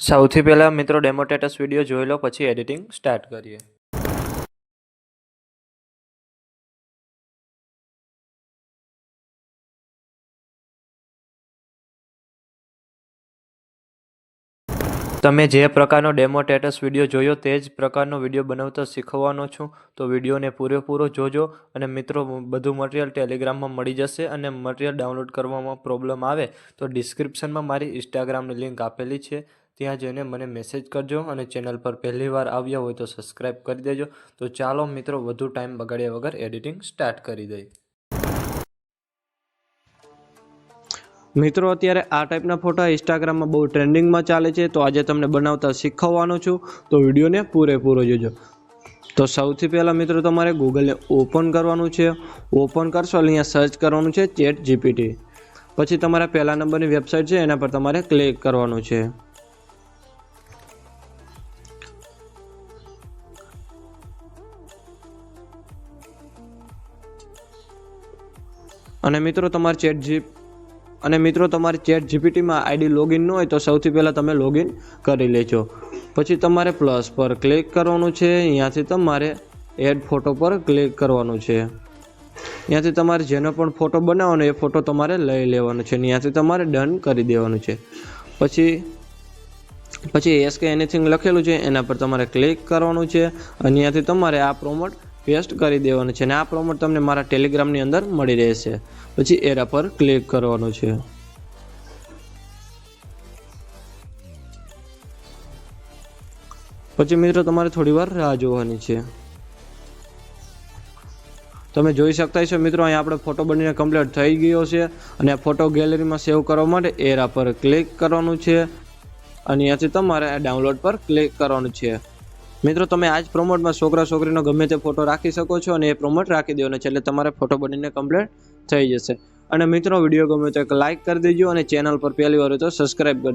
સૌથી પહેલાં મિત્રો ડેમો સ્ટેટસ વિડીયો જોઈ લો, પછી એડિટિંગ સ્ટાર્ટ કરીએ. તમે જે પ્રકારનો ડેમો સ્ટેટસ વિડીયો જોયો તે જ પ્રકારનો વિડીયો બનાવતા શીખવાનો છું. તો વિડીયોને પૂરેપૂરો જોજો. અને મિત્રો, બધું મટીરિયલ ટેલિગ્રામમાં મળી જશે. અને મટીરિયલ ડાઉનલોડ કરવામાં પ્રોબ્લેમ આવે તો ડિસ્ક્રિપ્શનમાં મારી ઇન્સ્ટાગ્રામની લિંક આપેલી છે, ત્યાં જઈને મને મેસેજ કરજો. અને ચેનલ પર પહેલીવાર આવ્યા હોય તો સબસ્ક્રાઈબ કરી દેજો. તો ચાલો મિત્રો, વધુ ટાઈમ બગાડ્યા વગર એડિટિંગ સ્ટાર્ટ કરી દઈએ. મિત્રો, અત્યારે આ ટાઈપના ફોટા ઇન્સ્ટાગ્રામમાં બહુ ટ્રેન્ડિંગમાં ચાલે છે. તો આજે તમને બનાવતા શીખવવાનો છું, તો વિડીયોને પૂરેપૂરો જોજો. તો સૌથી પહેલાં મિત્રો, તમારે ગૂગલને ઓપન કરવાનું છે. ઓપન કરશો એટલે અહીંયા સર્ચ કરવાનું છે ChatGPT. પછી તમારા પહેલા નંબરની વેબસાઇટ છે એના પર તમારે ક્લિક કરવાનું છે. અને મિત્રો, તમારે ChatGPTમાં આઈડી લોગિન ન હોય તો સૌથી પહેલાં તમે લોગિન કરી લેજો. પછી તમારે પ્લસ પર ક્લિક કરવાનું છે. અહીંયાથી તમારે એડ ફોટો પર ક્લિક કરવાનું છે. અહીંયાથી તમારે જેનો પણ ફોટો બનાવવાનો એ ફોટો તમારે લઈ લેવાનો છે. અહીંયાથી તમારે ડન કરી દેવાનું છે. પછી એસ કે એનીથિંગ લખેલું છે એના પર તમારે ક્લિક કરવાનું છે. અહીંયાથી તમારે આ પ્રોમોટ પેસ્ટ કરી દેવાનું છે. અને આ પ્રોમોટ તમને મારા ટેલિગ્રામની અંદર મળી રહેશે. પછી એરા પર ક્લિક કરવાનું છે. પછી મિત્રો, તમારે થોડી વાર રાહ જોવાની છે. તમે જોઈ શકતા છો મિત્રો, અહીંયા આપણે ફોટો બનીને કમ્પ્લીટ થઈ ગયો છે. અને ફોટો ગેલેરીમાં સેવ કરવા માટે એરા પર ક્લિક કરવાનું છે. અને અહીંયાથી તમારે ડાઉનલોડ પર ક્લિક કરવાનું છે. મિત્રો, તમે આ જ પ્રોમોટમાં છોકરા છોકરીનો ગમે તે ફોટો રાખી શકો છો. અને એ પ્રોમોટ રાખી દેવાનો છે, એટલે તમારે ફોટો બનીને કમ્પ્લીટ થઈ જશે. અને મિત્રો, વિડીયો ગમે તો એક લાઇક કરી દેજો. અને ચેનલ પર પહેલી વાર હોય તો સબસ્ક્રાઈબ કરી દેજો.